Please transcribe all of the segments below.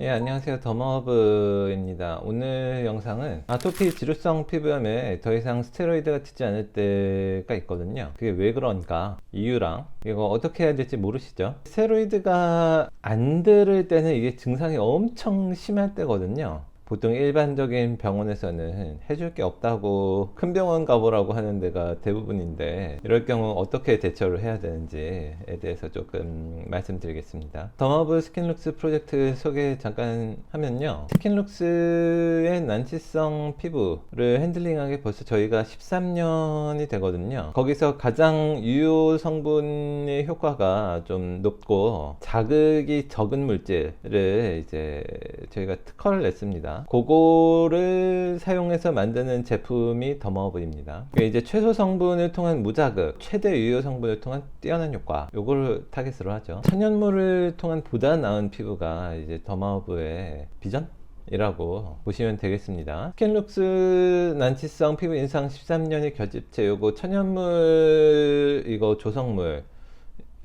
예, 안녕하세요. 더머브입니다. 오늘 영상은 아토피 지루성 피부염에 더 이상 스테로이드가 듣지 않을 때가 있거든요. 그게 왜 그런가? 이유랑 이거 어떻게 해야 될지 모르시죠? 스테로이드가 안 들을 때는 이게 증상이 엄청 심할 때거든요. 보통 일반적인 병원에서는 해줄 게 없다고 큰 병원 가보라고 하는 데가 대부분인데, 이럴 경우 어떻게 대처를 해야 되는지에 대해서 조금 말씀드리겠습니다. 더머브 스킨룩스 프로젝트 소개 잠깐 하면요, 스킨룩스의 난치성 피부를 핸들링하게 벌써 저희가 13년이 되거든요. 거기서 가장 유효 성분의 효과가 좀 높고 자극이 적은 물질을 이제 저희가 특허를 냈습니다. 그거를 사용해서 만드는 제품이 더머브입니다. 이제 최소 성분을 통한 무자극, 최대 유효 성분을 통한 뛰어난 효과, 요거를 타깃으로 하죠. 천연물을 통한 보다 나은 피부가 이제 더머브의 비전? 이라고 보시면 되겠습니다. 스킨룩스 난치성 피부 인상 13년의 결집체, 요거 천연물, 이거 조성물,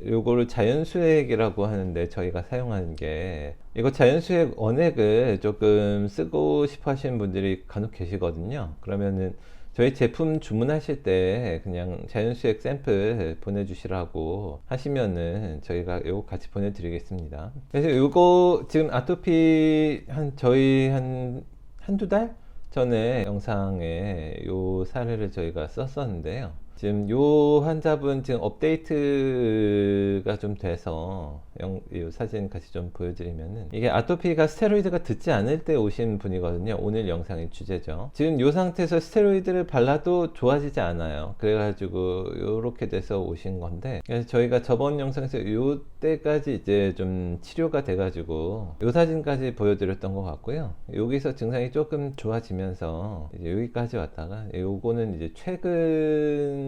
요거를 자연수액이라고 하는데, 저희가 사용하는 게 이거 자연수액 원액을 조금 쓰고 싶어 하시는 분들이 간혹 계시거든요. 그러면은 저희 제품 주문하실 때 그냥 자연수액 샘플 보내주시라고 하시면은 저희가 요거 같이 보내드리겠습니다. 그래서 요거 지금 아토피 저희 한두 달 전에 영상에 요 사례를 저희가 썼었는데요. 지금 요 환자분 지금 업데이트가 좀 돼서 이 사진 같이 좀 보여드리면은, 이게 아토피가 스테로이드가 듣지 않을 때 오신 분이거든요. 오늘 영상의 주제죠. 지금 요 상태에서 스테로이드를 발라도 좋아지지 않아요. 그래가지고 요렇게 돼서 오신 건데, 그래서 저희가 저번 영상에서 요 때까지 이제 좀 치료가 돼가지고 요 사진까지 보여드렸던 것 같고요. 여기서 증상이 조금 좋아지면서 이제 여기까지 왔다가, 요거는 이제 최근에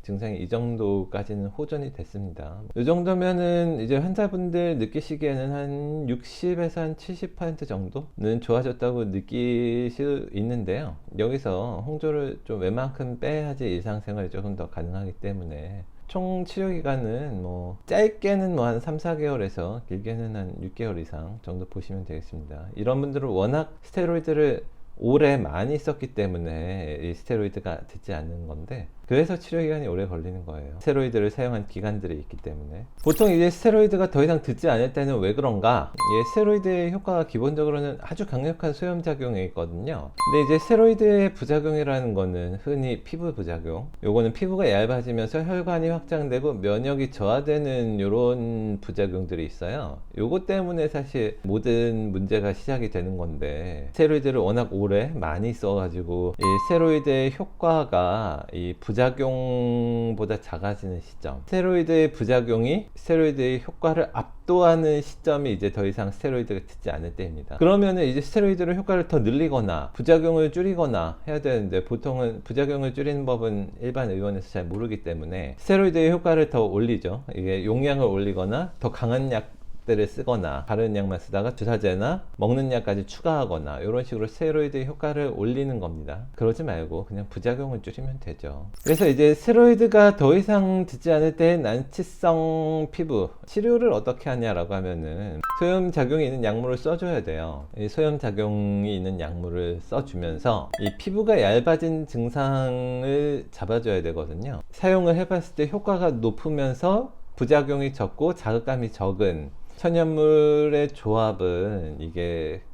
증상이 이 정도까지는 호전이 됐습니다. 이 정도면은 이제 환자분들 느끼시기에는 한 60에서 한 70% 정도는 좋아졌다고 느낄 수 있는데요. 여기서 홍조를 좀 웬만큼 빼야지 일상생활이 조금 더 가능하기 때문에 총 치료 기간은 뭐 짧게는 뭐 한 3, 4개월에서 길게는 한 6개월 이상 정도 보시면 되겠습니다. 이런 분들은 워낙 스테로이드를 오래 많이 썼기 때문에 이 스테로이드가 듣지 않는 건데, 그래서 치료 기간이 오래 걸리는 거예요. 스테로이드를 사용한 기간들이 있기 때문에. 보통 이제 스테로이드가 더 이상 듣지 않을 때는 왜 그런가? 스테로이드의 효과가 기본적으로는 아주 강력한 소염 작용이 있거든요. 근데 이제 스테로이드의 부작용이라는 거는 흔히 피부 부작용, 요거는 피부가 얇아지면서 혈관이 확장되고 면역이 저하되는 요런 부작용들이 있어요. 요거 때문에 사실 모든 문제가 시작이 되는 건데, 스테로이드를 워낙 오래 많이 써가지고 이 스테로이드의 효과가 이 부작용보다 작아지는 시점, 스테로이드의 부작용이 스테로이드의 효과를 압도하는 시점이 이제 더 이상 스테로이드가 듣지 않을 때입니다. 그러면은 이제 스테로이드의 효과를 더 늘리거나 부작용을 줄이거나 해야 되는데, 보통은 부작용을 줄이는 법은 일반 의원에서 잘 모르기 때문에 스테로이드의 효과를 더 올리죠. 이게 용량을 올리거나 더 강한 약들을 쓰거나 다른 약만 쓰다가 주사제나 먹는 약까지 추가하거나 이런 식으로 스테로이드의 효과를 올리는 겁니다. 그러지 말고 그냥 부작용을 줄이면 되죠. 그래서 이제 스테로이드가 더 이상 듣지 않을 때 난치성 피부 치료를 어떻게 하냐라고 하면은, 소염 작용이 있는 약물을 써줘야 돼요. 이 소염 작용이 있는 약물을 써주면서 이 피부가 얇아진 증상을 잡아줘야 되거든요. 사용을 해봤을 때 효과가 높으면서 부작용이 적고 자극감이 적은 천연물의 조합은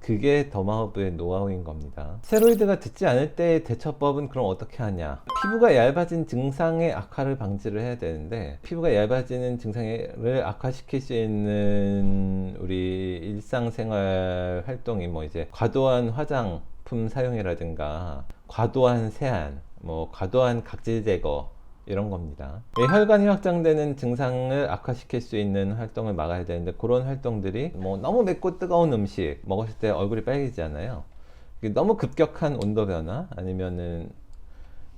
그게 더머브의 노하우인 겁니다. 스테로이드가 듣지 않을 때의 대처법은 그럼 어떻게 하냐? 피부가 얇아진 증상의 악화를 방지를 해야 되는데, 피부가 얇아지는 증상을 악화시킬 수 있는 우리 일상생활 활동이 뭐 이제 과도한 화장품 사용이라든가 과도한 세안, 뭐 과도한 각질 제거, 이런 겁니다. 혈관이 확장되는 증상을 악화시킬 수 있는 활동을 막아야 되는데, 그런 활동들이 뭐 너무 맵고 뜨거운 음식 먹었을 때 얼굴이 빨개지잖아요. 너무 급격한 온도 변화, 아니면은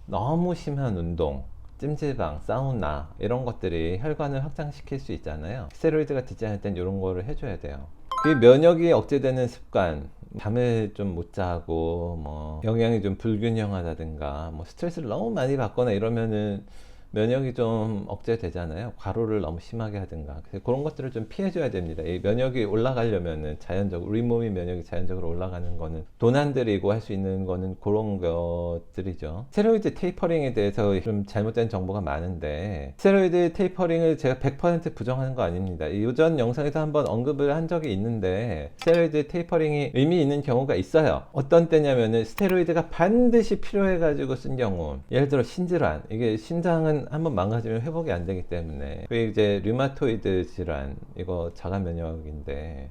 너무 심한 운동, 찜질방, 사우나, 이런 것들이 혈관을 확장시킬 수 있잖아요. 스테로이드가 듣지 않을 땐 이런 거를 해줘야 돼요. 그 면역이 억제되는 습관, 잠을 좀 못 자고 뭐 영양이 좀 불균형하다든가 뭐 스트레스를 너무 많이 받거나 이러면은 면역이 좀 억제되잖아요. 과로를 너무 심하게 하든가. 그래서 그런 것들을 좀 피해줘야 됩니다. 이 면역이 올라가려면은 자연적으로, 우리 몸의 면역이 자연적으로 올라가는 거는 돈 안 들이고 할 수 있는 거는 그런 것들이죠. 스테로이드 테이퍼링에 대해서 좀 잘못된 정보가 많은데, 스테로이드 테이퍼링을 제가 100% 부정하는 거 아닙니다. 이전 영상에서 한번 언급을 한 적이 있는데, 스테로이드 테이퍼링이 의미 있는 경우가 있어요. 어떤 때냐면은 스테로이드가 반드시 필요해가지고 쓴 경우, 예를 들어 신질환, 이게 신장은 한번 망가지면 회복이 안 되기 때문에, 그리고 이제 류마토이드 질환, 이거 자가 면역인데,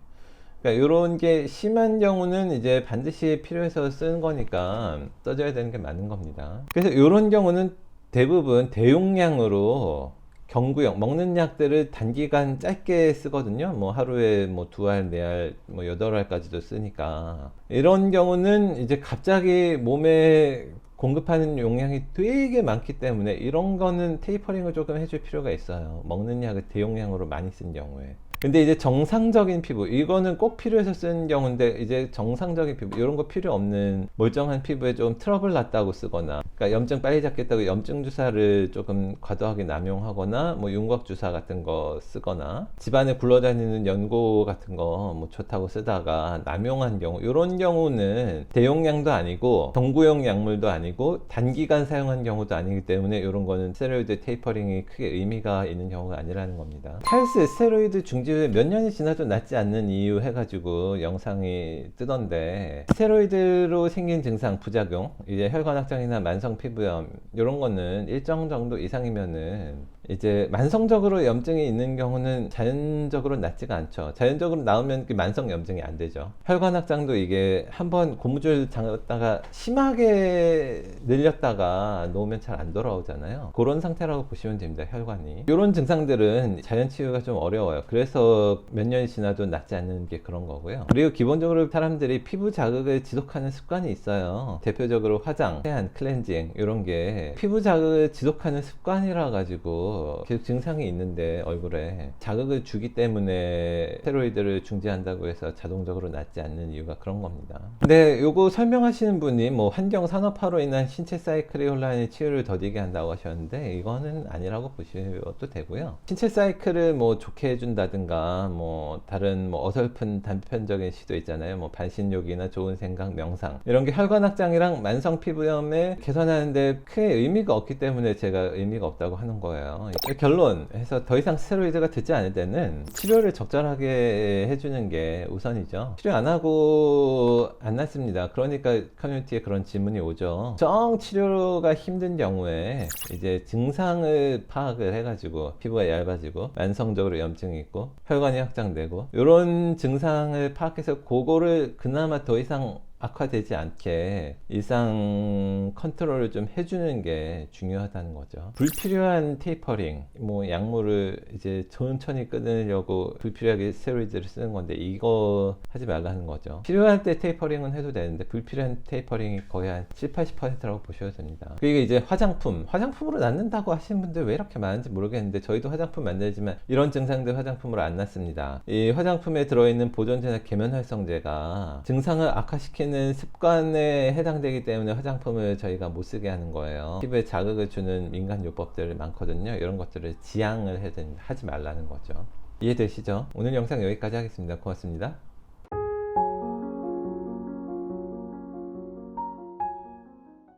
그러니까 이런 게 심한 경우는 이제 반드시 필요해서 쓰는 거니까 써줘야 되는 게 맞는 겁니다. 그래서 이런 경우는 대부분 대용량으로 경구용 먹는 약들을 단기간 짧게 쓰거든요. 뭐 하루에 뭐 2알, 4알, 뭐 8알까지도 쓰니까. 이런 경우는 이제 갑자기 몸에 공급하는 용량이 되게 많기 때문에 이런 거는 테이퍼링을 조금 해줄 필요가 있어요. 먹는 약을 대용량으로 많이 쓴 경우에. 근데 이제 정상적인 피부, 이거는 꼭 필요해서 쓰는 경우인데, 이제 정상적인 피부, 이런 거 필요 없는 멀쩡한 피부에 좀 트러블 났다고 쓰거나, 그러니까 염증 빨리 잡겠다고 염증 주사를 조금 과도하게 남용하거나, 뭐 윤곽 주사 같은 거 쓰거나, 집안에 굴러다니는 연고 같은 거 뭐 좋다고 쓰다가 남용한 경우, 이런 경우는 대용량도 아니고 정구용 약물도 아니고 단기간 사용한 경우도 아니기 때문에 이런 거는 스테로이드 테이퍼링이 크게 의미가 있는 경우가 아니라는 겁니다. 찰스 스테로이드 중지 몇 년이 지나도 낫지 않는 이유 해가지고 영상이 뜨던데, 스테로이드로 생긴 증상, 부작용, 이제 혈관 확장이나 만성 피부염 이런 거는 일정 정도 이상이면은 이제 만성적으로 염증이 있는 경우는 자연적으로 낫지가 않죠. 자연적으로 나오면 만성 염증이 안 되죠. 혈관 확장도 이게 한번 고무줄 장었다가 심하게 늘렸다가 놓으면 잘 안 돌아오잖아요. 그런 상태라고 보시면 됩니다. 혈관이. 이런 증상들은 자연 치유가 좀 어려워요. 그래서 몇 년이 지나도 낫지 않는 게 그런 거고요. 그리고 기본적으로 사람들이 피부 자극을 지속하는 습관이 있어요. 대표적으로 화장, 세안, 클렌징 이런 게 피부 자극을 지속하는 습관이라 가지고 계속 증상이 있는데 얼굴에 자극을 주기 때문에 스테로이드를 중지한다고 해서 자동적으로 낫지 않는 이유가 그런 겁니다. 근데 요거 설명하시는 분이 뭐 환경 산업화로 인한 신체 사이클의 혼란이 치유를 더디게 한다고 하셨는데, 이거는 아니라고 보셔도 되고요. 신체 사이클을 뭐 좋게 해준다든가 뭐 다른 뭐 어설픈 단편적인 시도 있잖아요. 뭐 반신욕이나 좋은 생각, 명상 이런 게 혈관 확장이랑 만성 피부염에 개선하는데 크게 의미가 없기 때문에 제가 의미가 없다고 하는 거예요. 결론해서 더 이상 스테로이드가 듣지 않을 때는 치료를 적절하게 해주는 게 우선이죠. 치료 안 하고 안 낫습니다. 그러니까 커뮤니티에 그런 질문이 오죠. 정 치료가 힘든 경우에 이제 증상을 파악을 해가지고 피부가 얇아지고 만성적으로 염증이 있고 혈관이 확장되고 이런 증상을 파악해서 그거를 그나마 더 이상 악화되지 않게 일상 컨트롤을 좀 해주는 게 중요하다는 거죠. 불필요한 테이퍼링, 뭐 약물을 이제 천천히 끊으려고 불필요하게 스테로이드를 쓰는 건데 이거 하지 말라는 거죠. 필요할 때 테이퍼링은 해도 되는데 불필요한 테이퍼링이 거의 한 70-80%라고 보셔도 됩니다. 그리고 이제 화장품으로 낫는다고 하시는 분들 왜 이렇게 많은지 모르겠는데, 저희도 화장품 만들지만 이런 증상들 화장품으로 안 낫습니다. 이 화장품에 들어있는 보존제나 계면활성제가 증상을 악화시키는 습관에 해당되기 때문에 화장품을 저희가 못 쓰게 하는 거예요. 피부에 자극을 주는 민간 요법들 많거든요. 이런 것들을 지양을 하지 말라는 거죠. 이해되시죠? 오늘 영상 여기까지 하겠습니다. 고맙습니다.